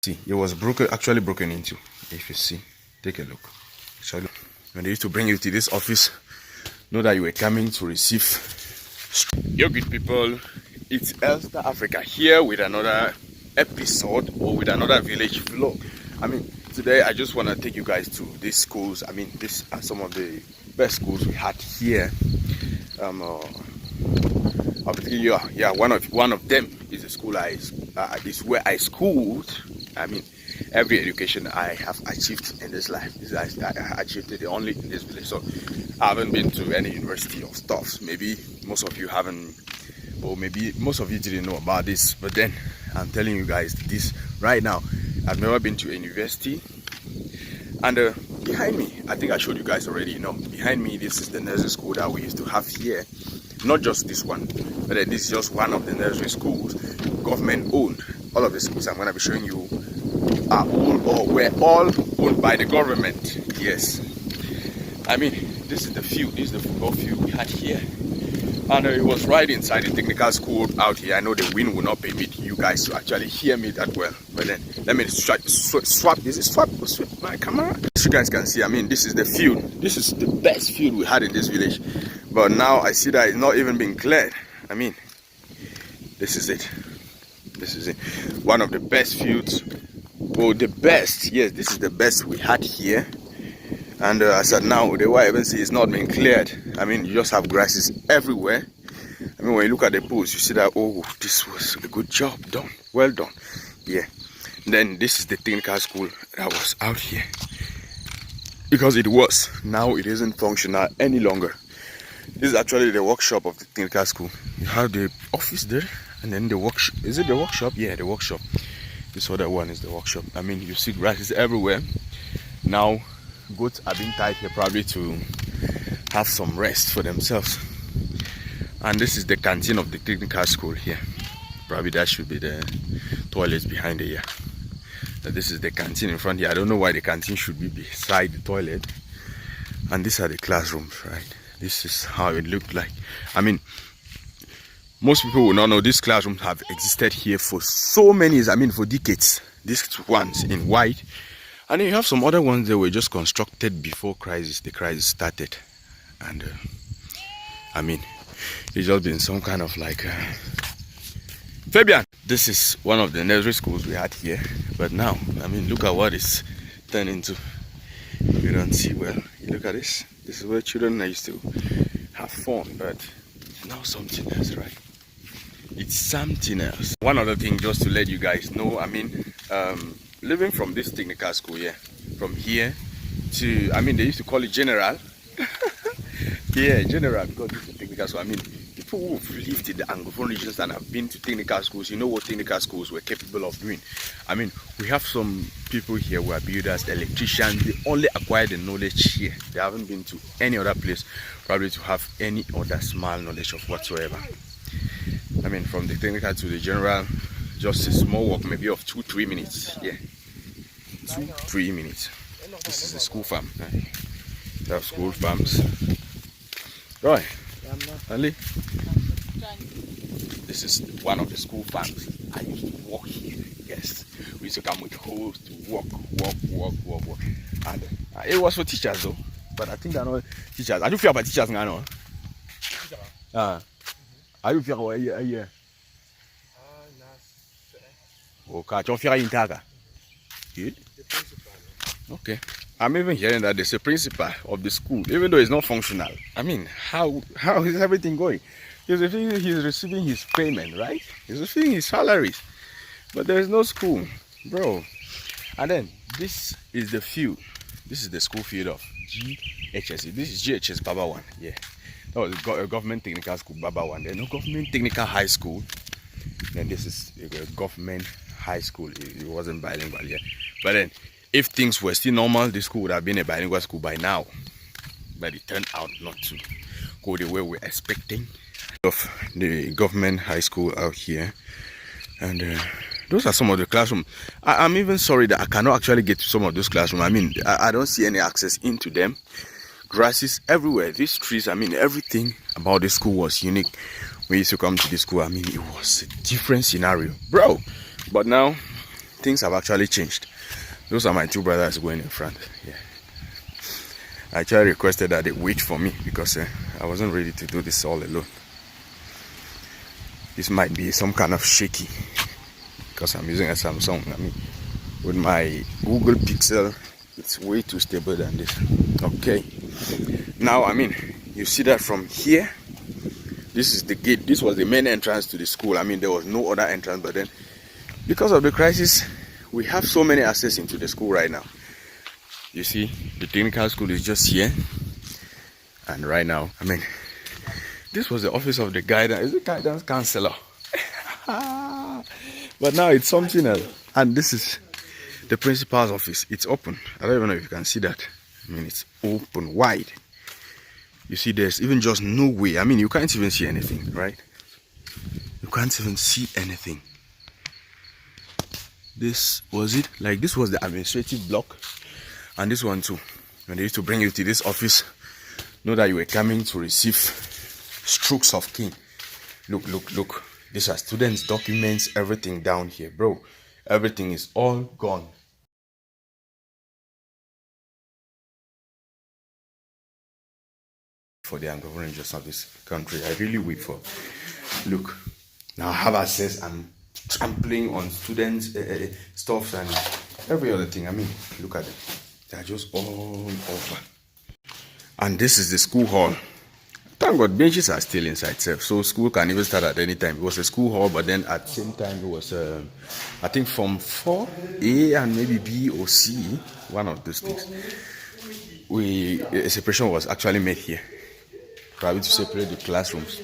See, it was actually broken into. If you see, take a look. Actually, when they used to bring you to this office, know that you were coming to receive. Yo, good people, it's Elster Africa here with another episode or with another village vlog. I mean, today I just want to take you guys to these schools. I mean, these are some of the best schools we had here. Yeah, one of them is the school is where I schooled. I mean, every education I have achieved in this life, I achieved it only in this village. So I haven't been to any university or stuff. Maybe most of you haven't, or maybe most of you didn't know about this. But then I'm telling you guys this right now. I've never been to a university. And behind me, I think I showed you guys already. Behind me, this is the nursery school that we used to have here. Not just this one, but this is just one of the nursery schools, government owned. All of the schools I'm going to be showing you are were all owned by the government. Yes. I mean, this is the field, this is the football field we had here. And it was right inside the technical school out here. I know the wind will not permit you guys to actually hear me that well. But then, let me swap my camera. As you guys can see, I mean, this is the field. This is the best field we had in this village. But now I see that it's not even being cleared. I mean, this is it. This is it. One of the best fields. Well, the best. Yes, this is the best we had here. And I said now, the way I even see it's not being cleared. I mean, you just have grasses everywhere. I mean, when you look at the pools, you see that, oh, this was a good job done. Well done. Yeah. And then this is the technical school that was out here. Because it was. Now it isn't functional any longer. This is actually the workshop of the technical school. You have the office there, and then the workshop. Is it the workshop? Yeah, the workshop. This other one is the workshop. I mean, you see grasses everywhere. Now, goats are being tied here probably to have some rest for themselves. And this is the canteen of the technical school here. Probably that should be the toilets behind it here. This is the canteen in front here. I don't know why the canteen should be beside the toilet. And these are the classrooms, right? This is how it looked like. I mean, most people will not know these classrooms have existed here for so many years. I mean, for decades. These ones in white. And then you have some other ones that were just constructed before the crisis started. And I mean, it's just been some kind of like Fabian, this is one of the nursery schools we had here. But now, I mean, look at what it's turned into. You don't see well. You look at this. This is where children used to have fun, but it's now something else, right? It's something else. One other thing, just to let you guys know, I mean, living from this technical school here, from here to, I mean, they used to call it general. Yeah, general, because this is technical school. I mean, people who have lived in the anglophone regions and have been to technical schools, you know what technical schools were capable of doing. I mean, we have some people here who are builders, electricians. They only acquire the knowledge here. They haven't been to any other place probably to have any other small knowledge of whatsoever. I mean, from the technical to the general, just a small walk, maybe of 2-3 minutes. Yeah, 2-3 minutes. This is the school farm. Right? They have school farms. Right, Ali. This is one of the school farms. I used to walk here. Yes, we used to come with hoes to walk. And it was for teachers though. But I think they're not teachers. I do feel about teachers now. I do feel about a year. Okay, don't feel intaga. Good. Okay. I'm even hearing that there's a principal of the school, even though it's not functional. I mean, how is everything going? He's receiving his payment, right? He's receiving his salaries. But there's no school, bro. And then this is the field. This is the school field of GHS. This is GHS Baba 1. Yeah. That was a government technical school Baba 1. There's no government technical high school. Then this is a government high school. It wasn't bilingual yet. But then if things were still normal, this school would have been a bilingual school by now. But it turned out not to go the way we're expecting. Of the government high school out here. And those are some of the classrooms. I'm even sorry that I cannot actually get to some of those classrooms. I mean, I don't see any access into them. Grasses everywhere. These trees, I mean, everything about the school was unique. When we used to come to the school, I mean, it was a different scenario. Bro! But now, things have actually changed. Those are my two brothers going in front. Yeah. I actually requested that they wait for me because I wasn't ready to do this all alone. This might be some kind of shaky because I'm using a Samsung. I mean, with my Google Pixel, it's way too stable than this. Okay. Now, I mean, you see that from here. This is the gate. This was the main entrance to the school. I mean, there was no other entrance, but then because of the crisis, we have so many access into the school right now. You see, the technical school is just here. And right now, I mean, this was the office of the guidance. Is it guidance counselor? But now it's something else. And this is the principal's office. It's open. I don't even know if you can see that. I mean, it's open wide. You see, there's even just no way. I mean, you can't even see anything, right? You can't even see anything. This was it. Like, this was the administrative block. And this one too. When they used to bring you to this office, know that you were coming to receive strokes of cane. Look, look, look. These are students' documents, everything down here, bro. Everything is all gone. For the anglophone Rangers of this country, I really wait for. Look, now I have access. I'm trampling on students' stuff and every other thing. I mean, look at it. They're just all over. And this is the school hall. Thank God, benches are still inside, so school can even start at any time. It was a school hall, but then at the same time, it was, I think, from 4A and maybe B or C, one of those things. A separation was actually made here, probably to separate the classrooms.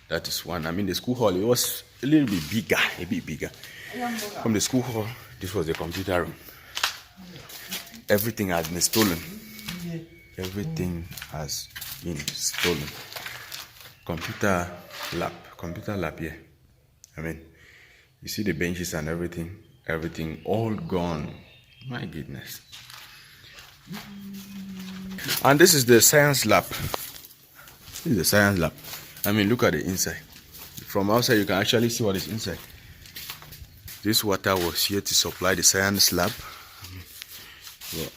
That is one. I mean, the school hall, it was a little bit bigger, a bit bigger. From the school hall, this was the computer room. Everything has been stolen. Everything has been stolen. Computer lab, yeah. I mean, you see the benches and everything all gone. My goodness. And this is the science lab. This is the science lab. I mean, look at the inside. From outside, you can actually see what is inside. This water was here to supply the science lab. Yeah.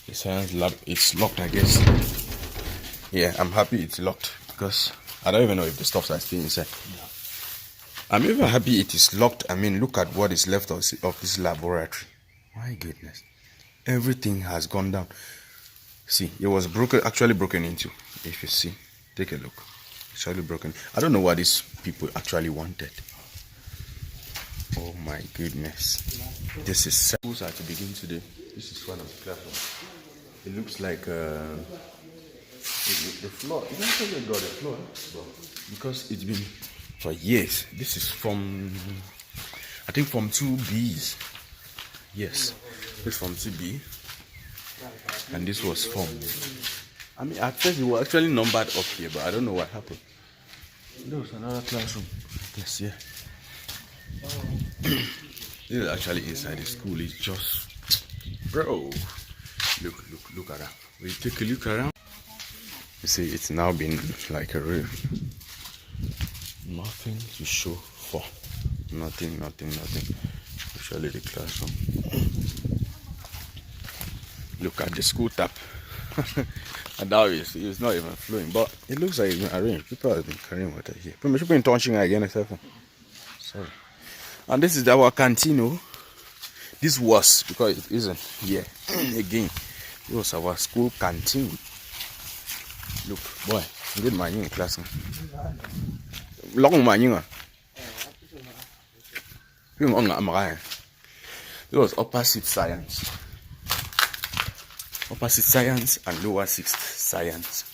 The science lab, it's locked, I guess. Yeah, I'm happy it's locked because I don't even know if the stuffs are still inside. I'm even happy it is locked. I mean, look at what is left of this laboratory. My goodness. Everything has gone down. See, it was actually broken into. If you see, take a look. Actually broken. I don't know what these people actually wanted. Oh my goodness. This is schools are to begin today. This is one of the classrooms. It looks like the floor. You don't tell me about the floor, because it's been for years. This is from, I think, from 2Bs. Yes, this from 2B, and this was from. I mean, at first it was actually numbered up here, but I don't know what happened. There was another classroom. Yes, yeah. This is actually inside the school. It's just, bro. Look at that. We take a look around. You see, it's now been like a real. Nothing to show for. Nothing. Especially the classroom. Look at the school tap. And now it's not even flowing, but it looks like it's been arranged. People have been carrying water here. People been touching again, except for. Sorry. And this is our canteen. This was, because it isn't here again. It was our school canteen. Look, boy, good man in class. Long man, you know. It was upper sixth science. Upper sixth science and lower sixth science.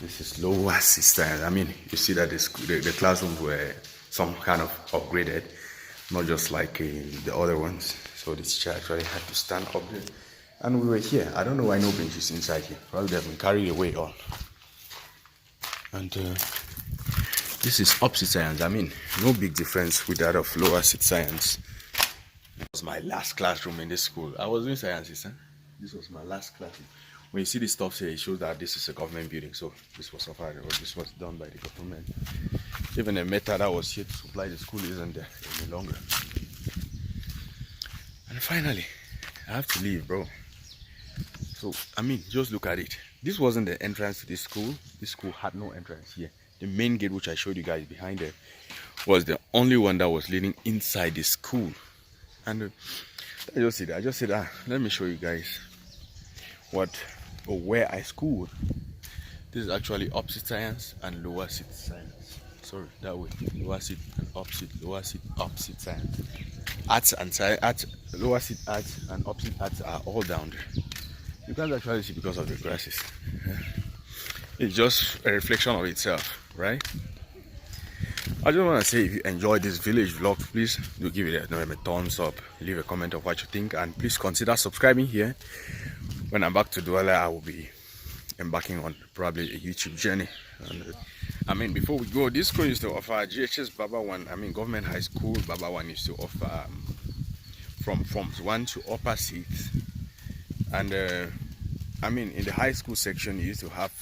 This is lower sixth science. I mean, you see that the classrooms were some kind of upgraded, not just like the other ones. So this chair actually had to stand up there. And we were here. I don't know why no benches inside here. Probably they've been carried away all. And this is upper science. I mean, no big difference with that of lower sixth science. This was my last classroom in this school. I was doing sciences, huh? This was my last classroom. When you see the stuff here, it shows that this is a government building. So this was done by the government. Even the metal that was here to supply the school isn't there any longer. And finally, I have to leave, bro. So, I mean, just look at it. This wasn't the entrance to this school. This school had no entrance here. The main gate, which I showed you guys behind there, was the only one that was leading inside the school. And I just said, let me show you guys where I schooled. This is actually upseat science and lower seat science. Sorry, that way. Lower seat and upseat science. Arts and science, lower seat arts and upseat arts are all down there. You can't actually see because of the grasses. It's just a reflection of itself, right? I just want to say, if you enjoyed this village vlog, please do give it a thumbs up, leave a comment of what you think, and please consider subscribing here. When I'm back to Douala, I will be embarking on probably a YouTube journey. And, I mean, before we go, this school used to offer GHS Baba 1, I mean government high school Baba 1 used to offer from forms 1 to upper 6. And I mean, in the high school section, you used to have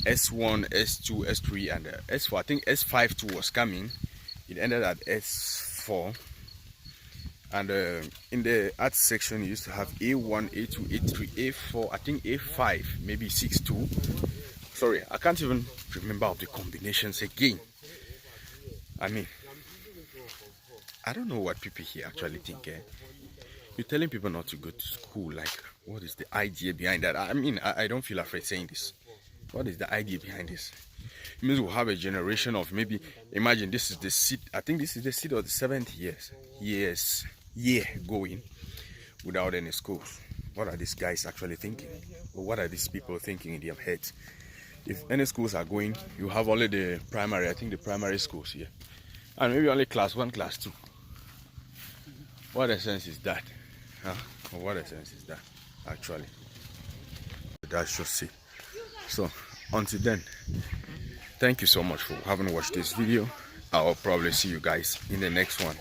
S1, S2, S3, and S4. I think S5 too was coming. It ended at S4. And in the arts section, you used to have A1, A2, A3, A4, I think A5, maybe 6-2. Sorry, I can't even remember of the combinations again. I mean, I don't know what people here actually think. You're telling people not to go to school. Like, what is the idea behind that? I mean, I don't feel afraid saying this. What is the idea behind this? It means we'll have a generation of maybe, imagine this is the seed, I think this is the seed of the 7th year going without any schools. What are these guys actually thinking? Or what are these people thinking in their heads? If any schools are going, you have only the primary, I think the primary schools here. And maybe only class 1, class 2. What essence is that? What essence is that, actually? That's just it. So, until then, thank you so much for having watched this video. I'll probably see you guys in the next one.